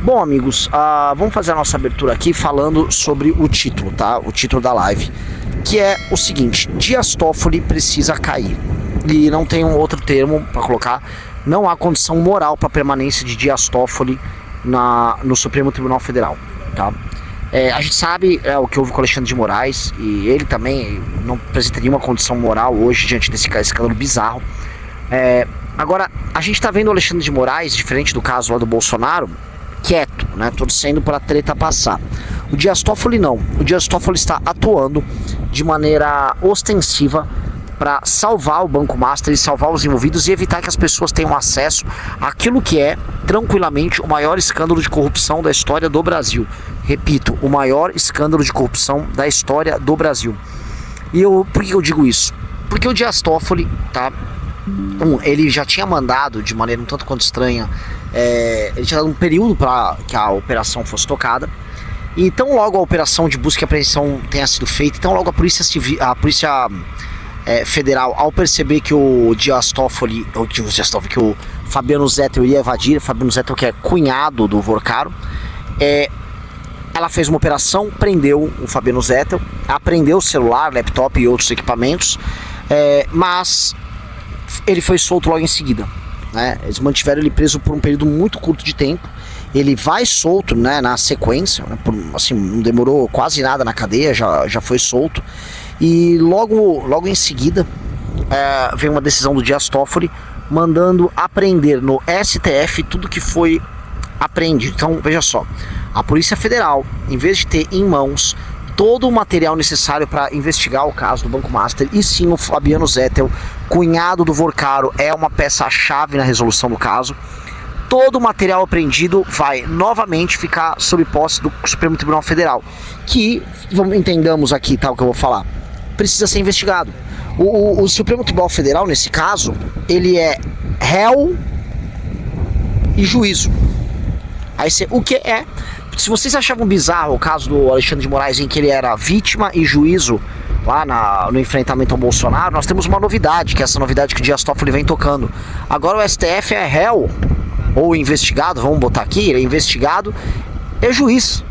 Bom, amigos, vamos fazer a nossa abertura aqui falando sobre o título, tá? O título da live, que é o seguinte: Dias Toffoli precisa cair. E não tem um outro termo para colocar. Não há condição moral para a permanência de Dias Toffoli no Supremo Tribunal Federal, tá? A gente sabe o que houve com o Alexandre de Moraes, e ele também não apresenta nenhuma condição moral hoje diante desse escândalo bizarro. Agora, a gente está vendo o Alexandre de Moraes, diferente do caso lá do Bolsonaro, quieto, né, torcendo para a treta passar. O Dias Toffoli não. O Dias Toffoli está atuando de maneira ostensiva para salvar o Banco Master e salvar os envolvidos e evitar que as pessoas tenham acesso àquilo que é, tranquilamente, o maior escândalo de corrupção da história do Brasil. Repito, o maior escândalo de corrupção da história do Brasil. E por que eu digo isso? Porque o Dias Toffoli, tá? Ele já tinha mandado, de maneira um tanto quanto estranha, ele tinha dado um período para que a operação fosse tocada. E tão logo a operação de busca e apreensão tenha sido feita, então logo a Polícia Federal, ao perceber que o Dias Toffoli, que o Fabiano Zettel iria evadir, Fabiano Zettel que é cunhado do Vorcaro, ela fez uma operação, prendeu o Fabiano Zettel, apreendeu o celular, laptop e outros equipamentos, mas ele foi solto logo em seguida, né? Eles mantiveram ele preso por um período muito curto de tempo. Ele vai solto, né, na sequência, né, assim, não demorou quase nada na cadeia, já foi solto. E logo em seguida vem uma decisão do Dias Toffoli mandando apreender no STF tudo que foi apreendido. Então veja só, a Polícia Federal, em vez de ter em mãos todo o material necessário para investigar o caso do Banco Master, e sim o Fabiano Zettel, cunhado do Vorcaro, é uma peça-chave na resolução do caso. Todo o material apreendido vai novamente ficar sob posse do Supremo Tribunal Federal, que, entendamos aqui, tá, o que eu vou falar, precisa ser investigado. O Supremo Tribunal Federal, nesse caso, ele é réu e juízo. Aí o que é? Se vocês achavam bizarro o caso do Alexandre de Moraes, em que ele era vítima e juízo lá no enfrentamento ao Bolsonaro, nós temos uma novidade, que é essa novidade que o Dias Toffoli vem tocando. Agora o STF é réu, ou investigado, vamos botar aqui, ele é investigado, é juiz.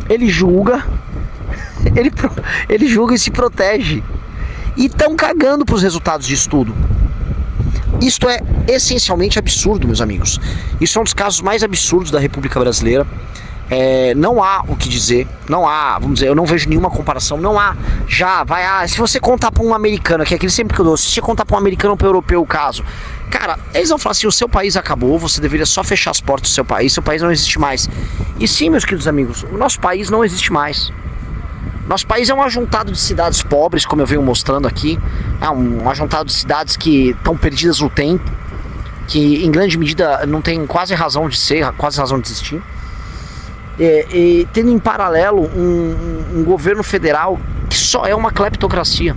Ele julga, ele julga e se protege. E estão cagando para os resultados disso tudo. Isto é essencialmente absurdo, meus amigos. Isso é um dos casos mais absurdos da República Brasileira. Não há o que dizer, não há, vamos dizer, eu não vejo nenhuma comparação, não há, se você contar para um americano, que é aquele sempre que eu dou, se você contar para um americano ou para um europeu o caso, cara, eles vão falar assim: o seu país acabou, você deveria só fechar as portas do seu país não existe mais. E sim, meus queridos amigos, o nosso país não existe mais. Nosso país é um ajuntado de cidades pobres, como eu venho mostrando aqui, um ajuntado de cidades que estão perdidas no tempo, que em grande medida não tem quase razão de ser, quase razão de existir. E tendo em paralelo um governo federal que só é uma cleptocracia.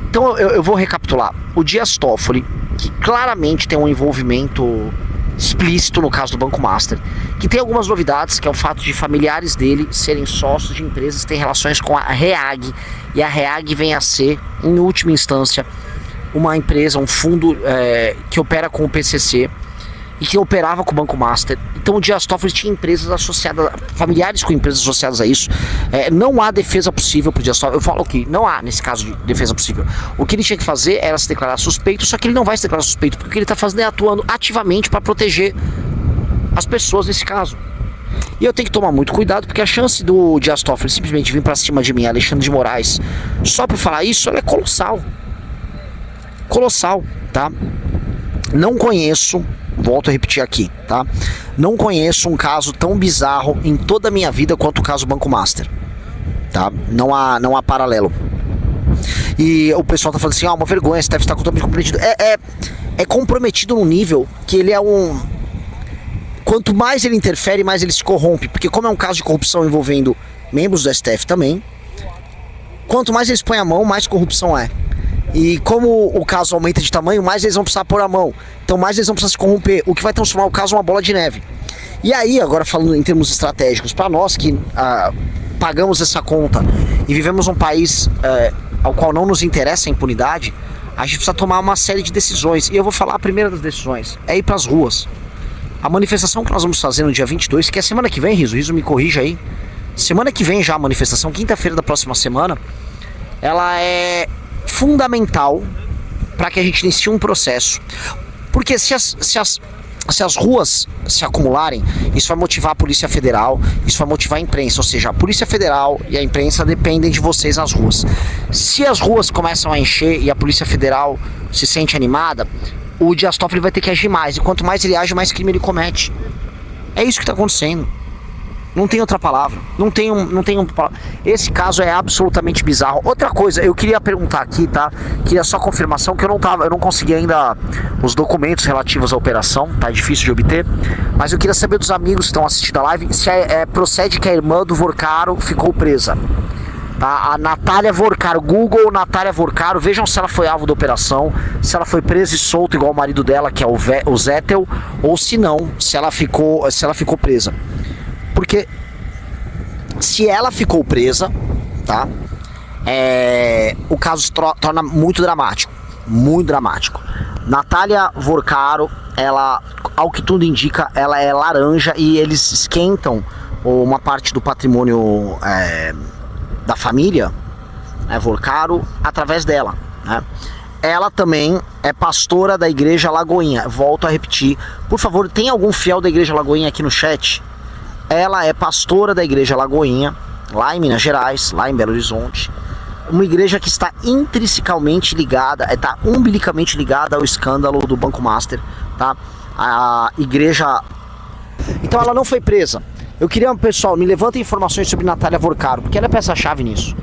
Então eu vou recapitular. O Dias Toffoli, que claramente tem um envolvimento explícito no caso do Banco Master, que tem algumas novidades, que é o fato de familiares dele serem sócios de empresas que têm relações com a REAG, e a REAG vem a ser, em última instância, uma empresa, um fundo que opera com o PCC e que operava com o Banco Master. Então o Dias Toffoli tinha empresas associadas, familiares com empresas associadas a isso. Não há defesa possível para o Dias Toffoli. Eu falo que não há, nesse caso, de defesa possível. O que ele tinha que fazer era se declarar suspeito, só que ele não vai se declarar suspeito, porque o que ele está fazendo é atuando ativamente para proteger as pessoas nesse caso. E eu tenho que tomar muito cuidado, porque a chance do Dias Toffoli simplesmente vir para cima de mim, Alexandre de Moraes, só por falar isso, ela é colossal. Colossal, tá? Não conheço, volto a repetir aqui, tá? Não conheço um caso tão bizarro em toda a minha vida quanto o caso Banco Master, tá? Não há paralelo. E o pessoal tá falando assim: uma vergonha, você deve estar totalmente comprometido. É comprometido num nível que ele é quanto mais ele interfere, mais ele se corrompe. Porque como é um caso de corrupção envolvendo membros do STF também, quanto mais eles põem a mão, mais corrupção é. E como o caso aumenta de tamanho, mais eles vão precisar pôr a mão. Então mais eles vão precisar se corromper, o que vai transformar o caso em uma bola de neve. E aí, agora falando em termos estratégicos, para nós que pagamos essa conta e vivemos um país ao qual não nos interessa a impunidade, a gente precisa tomar uma série de decisões. E eu vou falar: a primeira das decisões é ir para as ruas. A manifestação que nós vamos fazer no dia 22, que é semana que vem, Riso me corrija aí. Semana que vem já a manifestação, quinta-feira da próxima semana, ela é fundamental para que a gente inicie um processo. Porque se as ruas se acumularem, isso vai motivar a Polícia Federal, isso vai motivar a imprensa, ou seja, a Polícia Federal e a imprensa dependem de vocês nas ruas. Se as ruas começam a encher e a Polícia Federal se sente animada, o Dias Toffoli vai ter que agir mais, e quanto mais ele age, mais crime ele comete. É isso que está acontecendo. Não tem outra palavra. Não tem palavra. Esse caso é absolutamente bizarro. Outra coisa, eu queria perguntar aqui, tá? Queria só confirmação que eu não consegui ainda os documentos relativos à operação, tá? É difícil de obter. Mas eu queria saber dos amigos que estão assistindo a live se procede que a irmã do Vorcaro ficou presa. Tá? A Natália Vorcaro, Google Natália Vorcaro, vejam se ela foi alvo da operação, se ela foi presa e solta igual o marido dela, que é o Zettel, ou se não, se ela ficou presa. Porque se ela ficou presa, tá? O caso se torna muito dramático. Muito dramático. Natália Vorcaro, ela, ao que tudo indica, ela é laranja e eles esquentam uma parte do patrimônio da família, Vorcaro, através dela, né? Ela também é pastora da Igreja Lagoinha. Volto a repetir. Por favor, tem algum fiel da Igreja Lagoinha aqui no chat? Ela é pastora da Igreja Lagoinha, lá em Minas Gerais, lá em Belo Horizonte. Uma igreja que está intrinsecamente ligada, está umbilicamente ligada ao escândalo do Banco Master, tá? A igreja... Então ela não foi presa. Eu queria, pessoal, me levantem informações sobre Natália Vorcaro, porque ela é peça-chave nisso.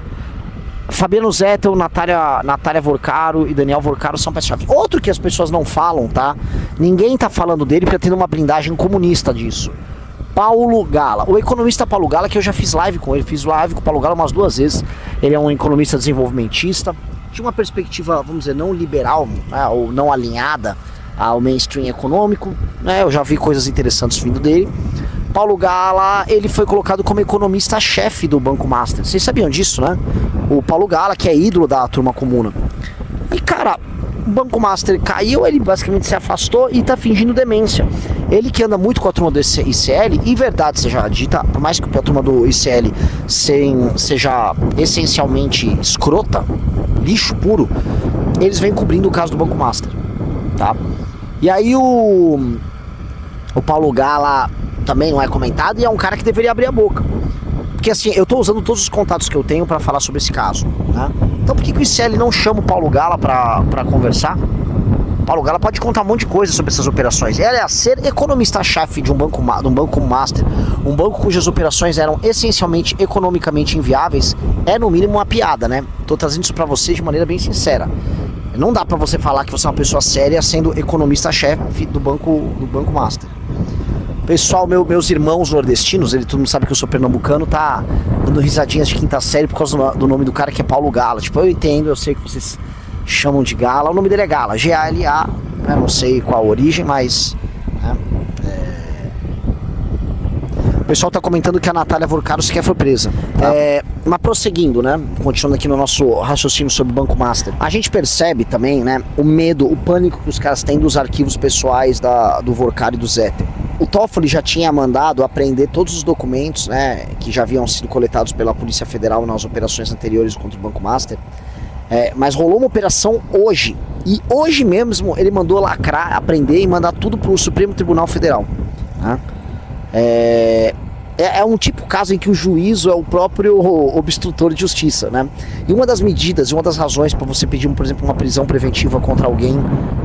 Fabiano Zettel, Natália Vorcaro e Daniel Vorcaro são peça-chave. Outro que as pessoas não falam, tá? Ninguém tá falando dele porque tem uma blindagem comunista disso. Paulo Gala, o economista Paulo Gala, que eu já fiz live com ele, fiz live com o Paulo Gala umas 2 vezes. Ele é um economista desenvolvimentista, de uma perspectiva, vamos dizer, não liberal, né, ou não alinhada ao mainstream econômico, né? Eu já vi coisas interessantes vindo dele. Paulo Gala, ele foi colocado como economista-chefe do Banco Master. Vocês sabiam disso, né? O Paulo Gala, que é ídolo da turma comuna. E, cara, o Banco Master caiu, ele basicamente se afastou e tá fingindo demência. Ele que anda muito com a turma do ICL, e verdade seja dita, por mais que a turma do ICL seja essencialmente escrota, lixo puro, eles vêm cobrindo o caso do Banco Master, tá? E aí o Paulo Gala também não é comentado e é um cara que deveria abrir a boca. Porque assim, eu tô usando todos os contatos que eu tenho pra falar sobre esse caso, né? Então por que o ICL não chama o Paulo Gala pra conversar? O Paulo Gala pode contar um monte de coisa sobre essas operações. Ela é ser economista-chefe de um banco master, um banco cujas operações eram essencialmente economicamente inviáveis, é no mínimo uma piada, né? Tô trazendo isso pra vocês de maneira bem sincera. Não dá pra você falar que você é uma pessoa séria sendo economista-chefe do banco master. Pessoal, meus irmãos nordestinos, todo mundo sabe que eu sou pernambucano, tá dando risadinhas de quinta série por causa do nome do cara, que é Paulo Gala. Tipo, eu entendo, eu sei que vocês chamam de Gala, o nome dele é Gala, G-A-L-A, né? Não sei qual a origem, mas... Né? O pessoal tá comentando que a Natália Vorcaro sequer foi presa. Tá? Mas prosseguindo, né? Continuando aqui no nosso raciocínio sobre o Banco Master. A gente percebe também, né? O medo, o pânico que os caras têm dos arquivos pessoais do Vorcaro e do Zettel. O Toffoli já tinha mandado apreender todos os documentos, né, que já haviam sido coletados pela Polícia Federal nas operações anteriores contra o Banco Master. Mas rolou uma operação hoje. E hoje mesmo ele mandou lacrar, apreender e mandar tudo para o Supremo Tribunal Federal. Né? É um tipo de caso em que o juízo é o próprio obstrutor de justiça, né? E uma das medidas, uma das razões para você pedir, por exemplo, uma prisão preventiva contra alguém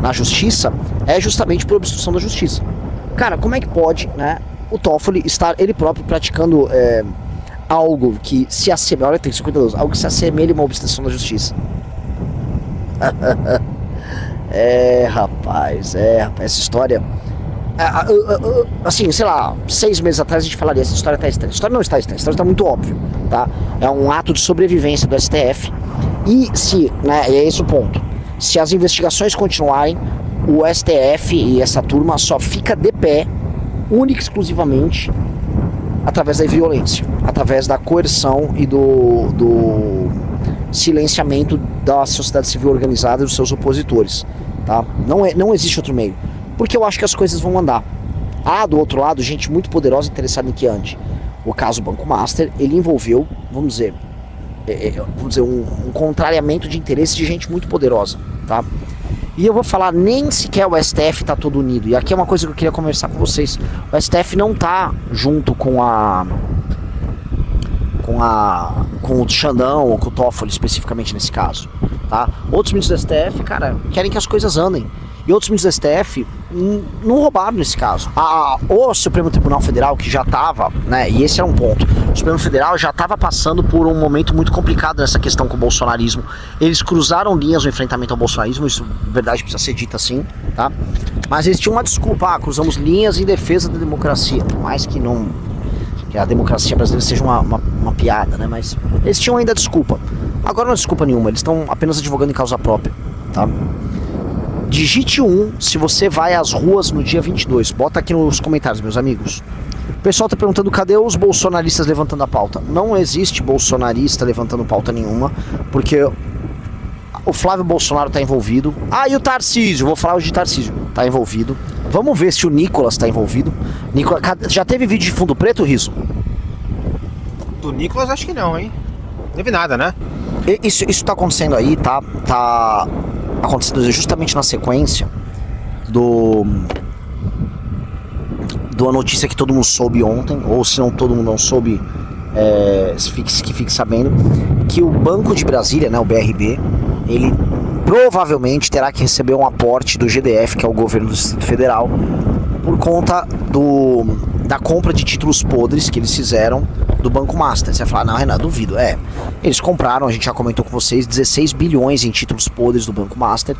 na justiça é justamente por obstrução da justiça. Cara, como é que pode, né, o Toffoli estar ele próprio praticando algo que se assemelha, olha, tem 52, algo que se assemelha a uma obstrução da justiça? Rapaz, essa história... assim, sei lá, 6 meses atrás a gente falaria, essa história tá estranha. A história não está estranha, a história está muito óbvia, tá? É um ato de sobrevivência do STF. E se, né, é esse o ponto, se as investigações continuarem, o STF e essa turma só fica de pé, única e exclusivamente, através da violência, através da coerção e do silenciamento da sociedade civil organizada e dos seus opositores, tá? Não existe outro meio, porque eu acho que as coisas vão andar. há do outro lado gente muito poderosa interessada em que ande. O caso Banco Master, ele envolveu, vamos dizer, um contrariamento de interesse de gente muito poderosa, tá? E eu vou falar, nem sequer o STF tá todo unido. E aqui é uma coisa que eu queria conversar com vocês. O STF não tá junto com o Xandão ou com o Toffoli especificamente nesse caso, tá? Outros ministros do STF, cara, querem que as coisas andem. E outros ministros do STF não roubaram nesse caso. O Supremo Tribunal Federal, que já estava, né, e esse é um ponto, o Supremo Federal já estava passando por um momento muito complicado nessa questão com o bolsonarismo. Eles cruzaram linhas no enfrentamento ao bolsonarismo, isso, verdade, precisa ser dito assim, tá? Mas eles tinham uma desculpa, cruzamos linhas em defesa da democracia, por mais que não... que a democracia brasileira seja uma piada, né? Mas eles tinham ainda desculpa. Agora não é desculpa nenhuma, eles estão apenas advogando em causa própria, tá? Digite 1 se você vai às ruas no dia 22. Bota aqui nos comentários, meus amigos. O pessoal tá perguntando cadê os bolsonaristas levantando a pauta. Não existe bolsonarista levantando pauta nenhuma, porque o Flávio Bolsonaro tá envolvido. E o Tarcísio, vou falar hoje de Tarcísio, tá envolvido. Vamos ver se o Nicolas tá envolvido. Já teve vídeo de fundo preto, Riso? Do Nicolas acho que não, hein? Não teve nada, né? Isso tá acontecendo aí, tá acontecendo justamente na sequência do a notícia que todo mundo soube ontem, ou se não todo mundo não soube, que fique sabendo, que o Banco de Brasília, né, o BRB, ele provavelmente terá que receber um aporte do GDF, que é o governo do Distrito Federal, por conta da compra de títulos podres que eles fizeram do Banco Master. Você vai falar, não, Renan, duvido. Eles compraram, a gente já comentou com vocês, 16 bilhões em títulos podres do Banco Master,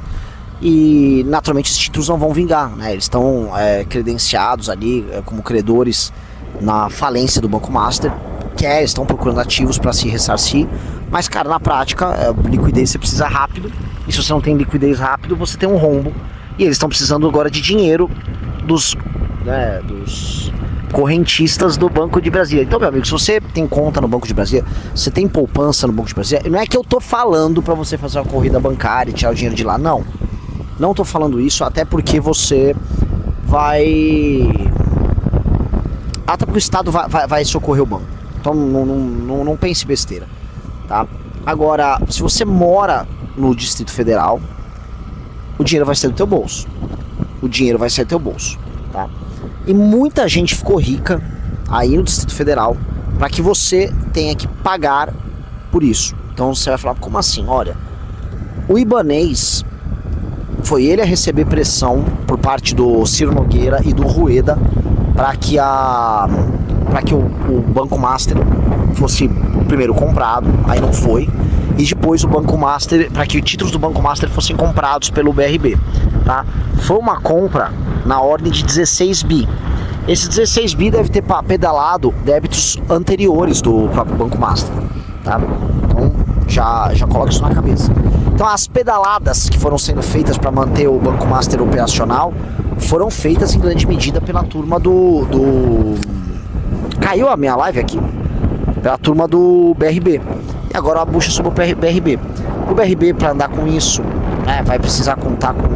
e naturalmente esses títulos não vão vingar, né? Eles estão credenciados ali como credores na falência do Banco Master, estão procurando ativos para se ressarcir, mas, cara, na prática, liquidez você precisa rápido, e se você não tem liquidez rápido, você tem um rombo, e eles estão precisando agora de dinheiro dos correntistas do Banco de Brasília. Então, meu amigo, se você tem conta no Banco de Brasília, você tem poupança no Banco de Brasília, não é que eu tô falando para você fazer uma corrida bancária e tirar o dinheiro de lá, não tô falando isso, até porque você até porque o Estado vai socorrer o banco. Então não pense besteira, tá? Agora, se você mora no Distrito Federal, o dinheiro vai sair do teu bolso. Tá? E muita gente ficou rica aí no Distrito Federal para que você tenha que pagar por isso. Então você vai falar, como assim? Olha, o Ibanez foi ele a receber pressão por parte do Ciro Nogueira e do Rueda para que o Banco Master fosse primeiro comprado, aí não foi, e depois o Banco Master, para que os títulos do Banco Master fossem comprados pelo BRB, tá? Foi uma compra na ordem de 16 bi. Esses 16 bi deve ter pedalado débitos anteriores do próprio Banco Master, tá? Então já coloca isso na cabeça. Então as pedaladas que foram sendo feitas para manter o Banco Master operacional foram feitas em grande medida pela turma Caiu a minha live aqui? Pela turma do BRB. E agora a bucha sobre o BRB. O BRB, para andar com isso, né, vai precisar contar com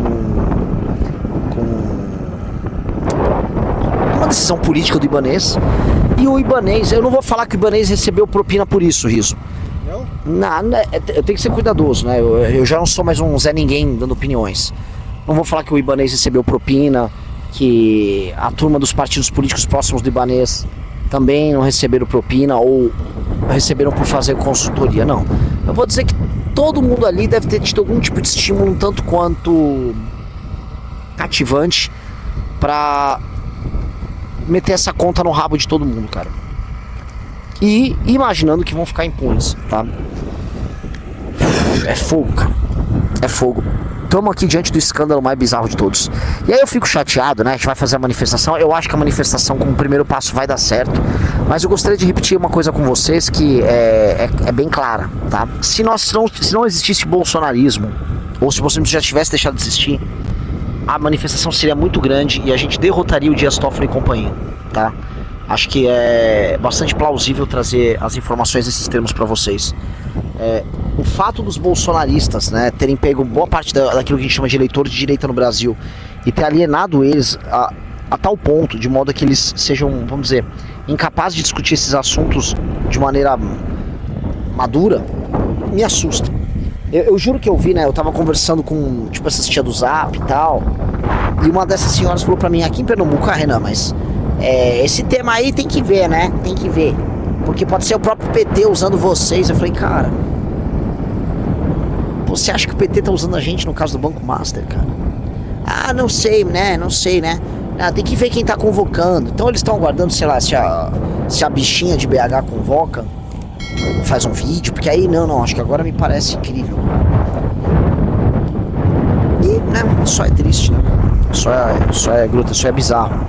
uma decisão política do Ibanez. E o Ibanez, eu não vou falar que o Ibanez recebeu propina por isso, Riso. Não, eu tenho que ser cuidadoso, né? Eu já não sou mais um Zé Ninguém dando opiniões. Não vou falar que o Ibanez recebeu propina, que a turma dos partidos políticos próximos do Ibanez também não receberam propina ou receberam por fazer consultoria, não. Eu vou dizer que todo mundo ali deve ter tido algum tipo de estímulo, um tanto quanto cativante, pra meter essa conta no rabo de todo mundo, cara. E imaginando que vão ficar impunes, tá? É fogo, cara. É fogo. Estamos aqui diante do escândalo mais bizarro de todos. E aí eu fico chateado, né? A gente vai fazer a manifestação. Eu acho que a manifestação como primeiro passo vai dar certo. Mas eu gostaria de repetir uma coisa com vocês que é bem clara, tá? Se não existisse bolsonarismo, ou se você já tivesse deixado de existir, a manifestação seria muito grande e a gente derrotaria o Dias Toffoli e companhia, tá? Acho que é bastante plausível trazer as informações nesses termos para vocês. O fato dos bolsonaristas, né, terem pego boa parte daquilo que a gente chama de eleitor de direita no Brasil e ter alienado eles a tal ponto, de modo que eles sejam, vamos dizer, incapazes de discutir esses assuntos de maneira madura, me assusta. Eu juro que eu vi, né? Eu tava conversando com, tipo, essa tia do Zap e tal, e uma dessas senhoras falou pra mim, aqui em Pernambuco, Renan, mas esse tema aí tem que ver, né? Tem que ver. Porque pode ser o próprio PT usando vocês. Eu falei, cara, você acha que o PT tá usando a gente no caso do Banco Master, cara? Ah, não sei, né? Não sei, né? Ah, tem que ver quem tá convocando. Então eles estão aguardando, sei lá, se a bichinha de BH convoca, faz um vídeo, porque aí não, acho que agora me parece incrível. E, né, só é triste, né? Só é gruta, só é bizarro.